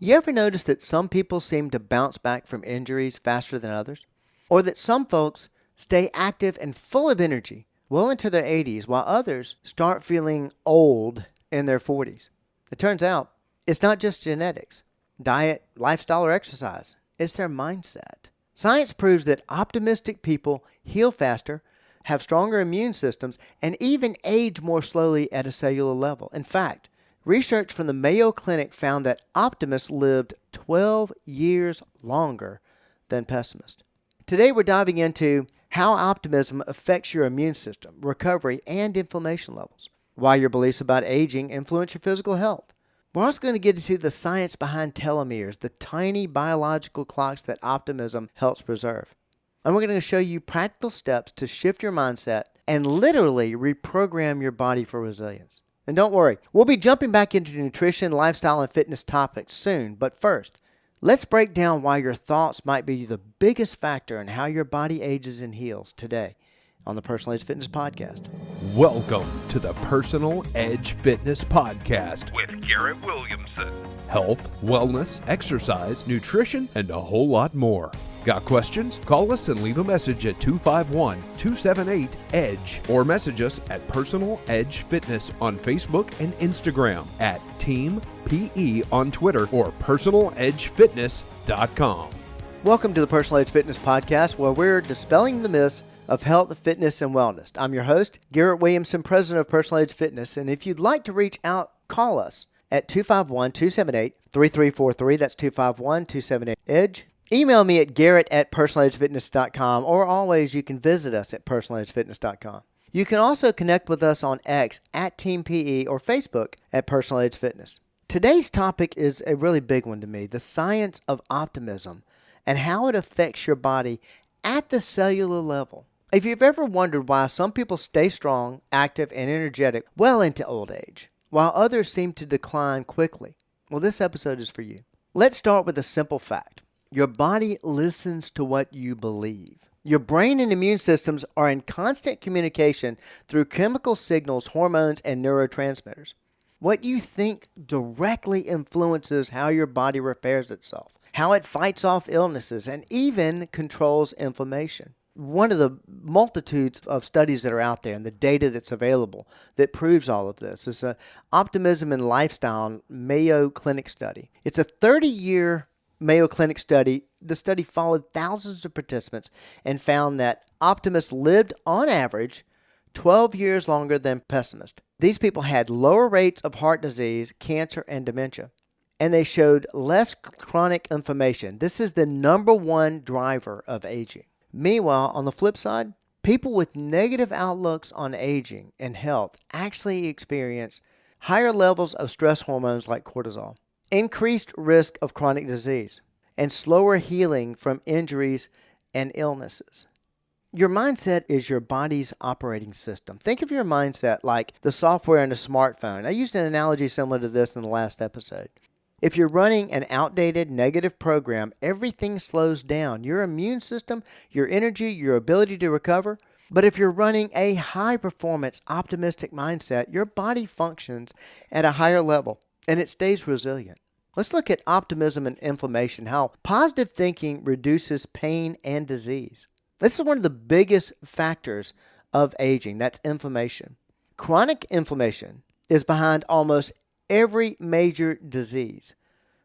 You ever notice that some people seem to bounce back from injuries faster than others? Or that some folks stay active and full of energy well into their 80s while others start feeling old in their 40s? It turns out it's not just genetics, diet, lifestyle, or exercise. It's their mindset. Science proves that optimistic people heal faster, have stronger immune systems, and even age more slowly at a cellular level. In fact, research from the Mayo Clinic found that optimists lived 12 years longer than pessimists. Today we're diving into how optimism affects your immune system, recovery, and inflammation levels, why your beliefs about aging influence your physical health. We're also going to get into the science behind telomeres, the tiny biological clocks that optimism helps preserve. And we're going to show you practical steps to shift your mindset and literally reprogram your body for resilience. And don't worry, we'll be jumping back into nutrition, lifestyle, and fitness topics soon. But first, let's break down why your thoughts might be the biggest factor in how your body ages and heals today on the Personal Edge Fitness Podcast. Welcome to the Personal Edge Fitness Podcast with Garrett Williamson. Health, wellness, exercise, nutrition, and a whole lot more. Got questions? Call us and leave a message at 251-278-EDGE or message us at Personal Edge Fitness on Facebook and Instagram, at Team PE on Twitter, or personaledgefitness.com. Welcome to the Personal Edge Fitness Podcast, where we're dispelling the myths of health, fitness, and wellness. I'm your host, Garrett Williamson, president of Personal Edge Fitness, and if you'd like to reach out, call us at 251-278-3343. That's 251-278-EDGE. Email me at garrett@personaledgefitness.com, or always you can visit us at personaledgefitness.com. You can also connect with us on X at Team PE or Facebook at Personal Edge Fitness. Today's topic is a really big one to me, the science of optimism and how it affects your body at the cellular level. If you've ever wondered why some people stay strong, active, and energetic well into old age, while others seem to decline quickly, well, this episode is for you. Let's start with a simple fact. Your body listens to what you believe. Your brain and immune systems are in constant communication through chemical signals, hormones, and neurotransmitters. What you think directly influences how your body repairs itself, how it fights off illnesses, and even controls inflammation. One of the multitudes of studies that are out there and the data that's available that proves all of this is an Optimism and Lifestyle Mayo Clinic study. It's a 30-year Mayo Clinic study. The study followed thousands of participants and found that optimists lived, on average, 12 years longer than pessimists. These people had lower rates of heart disease, cancer, and dementia, and they showed less chronic inflammation. This is the number one driver of aging. Meanwhile, on the flip side, people with negative outlooks on aging and health actually experience higher levels of stress hormones like cortisol, increased risk of chronic disease, and slower healing from injuries and illnesses. Your mindset is your body's operating system. Think of your mindset like the software in a smartphone. I used an analogy similar to this in the last episode. If you're running an outdated negative program, everything slows down. Your immune system, your energy, your ability to recover. But if you're running a high-performance, optimistic mindset, your body functions at a higher level and it stays resilient. Let's look at optimism and inflammation, how positive thinking reduces pain and disease. This is one of the biggest factors of aging. That's inflammation. Chronic inflammation is behind almost every major disease: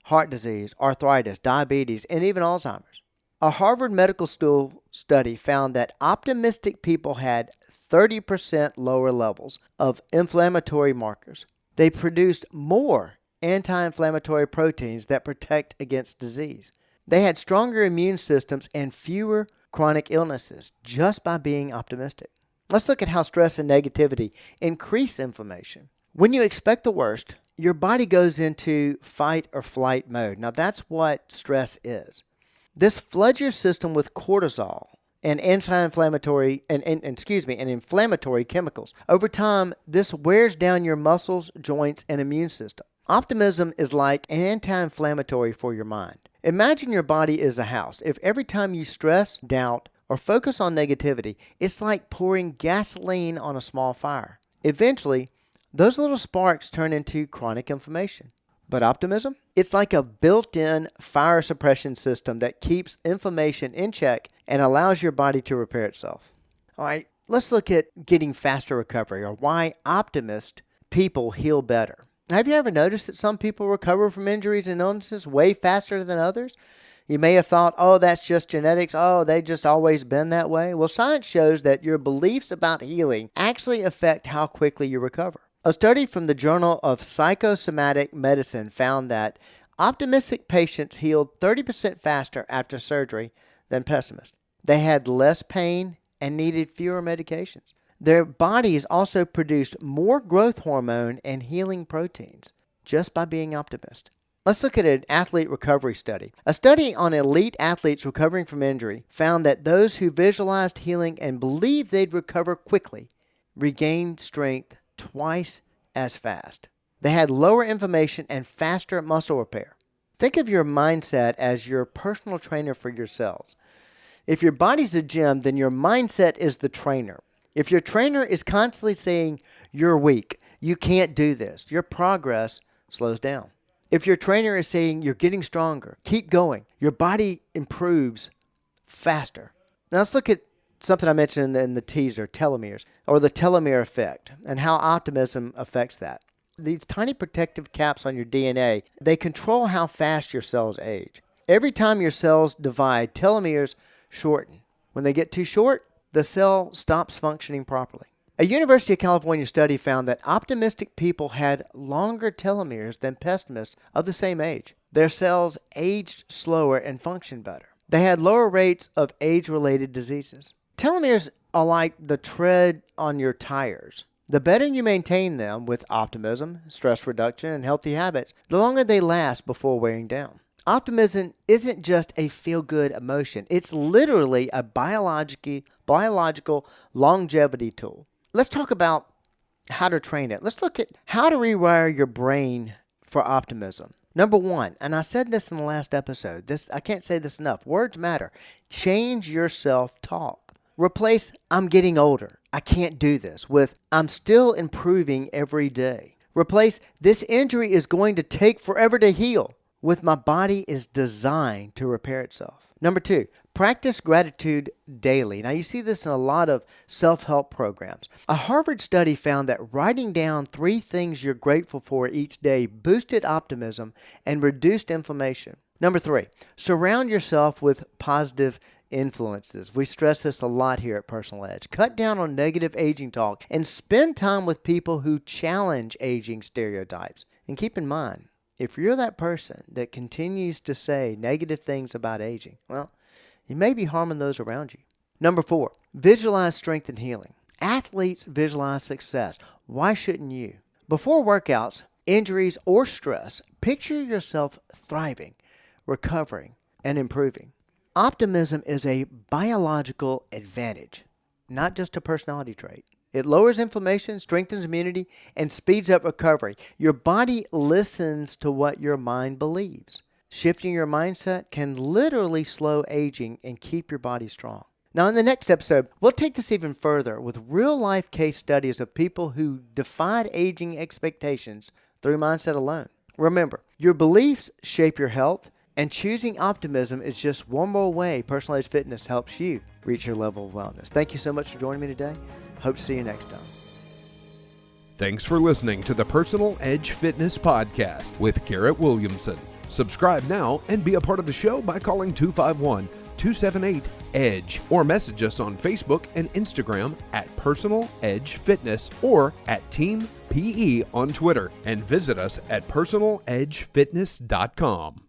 heart disease, arthritis, diabetes, and even Alzheimer's. A Harvard Medical School study found that optimistic people had 30% lower levels of inflammatory markers. They produced more anti-inflammatory proteins that protect against disease. They had stronger immune systems and fewer chronic illnesses just by being optimistic. Let's look at how stress and negativity increase inflammation. When you expect the worst, your body goes into fight or flight mode. Now that's what stress is. This floods your system with cortisol and inflammatory chemicals. Over time, this wears down your muscles, joints, and immune system. Optimism is like an anti-inflammatory for your mind. Imagine your body is a house. If every time you stress, doubt, or focus on negativity, it's like pouring gasoline on a small fire. Eventually, those little sparks turn into chronic inflammation. But optimism? It's like a built-in fire suppression system that keeps inflammation in check and allows your body to repair itself. All right, let's look at getting faster recovery, or why optimist people heal better. Have you ever noticed that some people recover from injuries and illnesses way faster than others? You may have thought, oh, that's just genetics. Oh, they just always been that way. Well, science shows that your beliefs about healing actually affect how quickly you recover. A study from the Journal of Psychosomatic Medicine found that optimistic patients healed 30% faster after surgery than pessimists. They had less pain and needed fewer medications. Their bodies also produced more growth hormone and healing proteins just by being optimistic. Let's look at an athlete recovery study. A study on elite athletes recovering from injury found that those who visualized healing and believed they'd recover quickly regained strength twice as fast. They had lower inflammation and faster muscle repair. Think of your mindset as your personal trainer for your cells. If your body's a gym, then your mindset is the trainer. If your trainer is constantly saying, you're weak, you can't do this, your progress slows down. If your trainer is saying you're getting stronger, keep going, your body improves faster. Now let's look at something I mentioned in the teaser, telomeres, or the telomere effect, and how optimism affects that. These tiny protective caps on your DNA, they control how fast your cells age. Every time your cells divide, telomeres shorten. When they get too short, the cell stops functioning properly. A University of California study found that optimistic people had longer telomeres than pessimists of the same age. Their cells aged slower and functioned better. They had lower rates of age-related diseases. Telomeres are like the tread on your tires. The better you maintain them with optimism, stress reduction, and healthy habits, the longer they last before wearing down. Optimism isn't just a feel-good emotion. It's literally a biological longevity tool. Let's talk about how to train it. Let's look at how to rewire your brain for optimism. Number one, and I said this in the last episode, I can't say this enough, words matter. Change your self-talk. Replace, I'm getting older, I can't do this, with, I'm still improving every day. Replace, this injury is going to take forever to heal, with, my body is designed to repair itself. Number two, practice gratitude daily. Now, you see this in a lot of self-help programs. A Harvard study found that writing down 3 things you're grateful for each day boosted optimism and reduced inflammation. Number 3, surround yourself with positive influences. We stress this a lot here at Personal Edge. Cut down on negative aging talk and spend time with people who challenge aging stereotypes. And keep in mind, if you're that person that continues to say negative things about aging, well, you may be harming those around you. Number 4, visualize strength and healing. Athletes visualize success. Why shouldn't you? Before workouts, injuries, or stress, picture yourself thriving, recovering, and improving. Optimism is a biological advantage, not just a personality trait. It lowers inflammation, strengthens immunity, and speeds up recovery. Your body listens to what your mind believes. Shifting your mindset can literally slow aging and keep your body strong. Now, in the next episode, we'll take this even further with real-life case studies of people who defied aging expectations through mindset alone. Remember, your beliefs shape your health, and choosing optimism is just one more way Personal Edge Fitness helps you reach your level of wellness. Thank you so much for joining me today. Hope to see you next time. Thanks for listening to the Personal Edge Fitness Podcast with Garrett Williamson. Subscribe now and be a part of the show by calling 251-278-EDGE or message us on Facebook and Instagram at Personal Edge Fitness or at Team PE on Twitter, and visit us at personaledgefitness.com.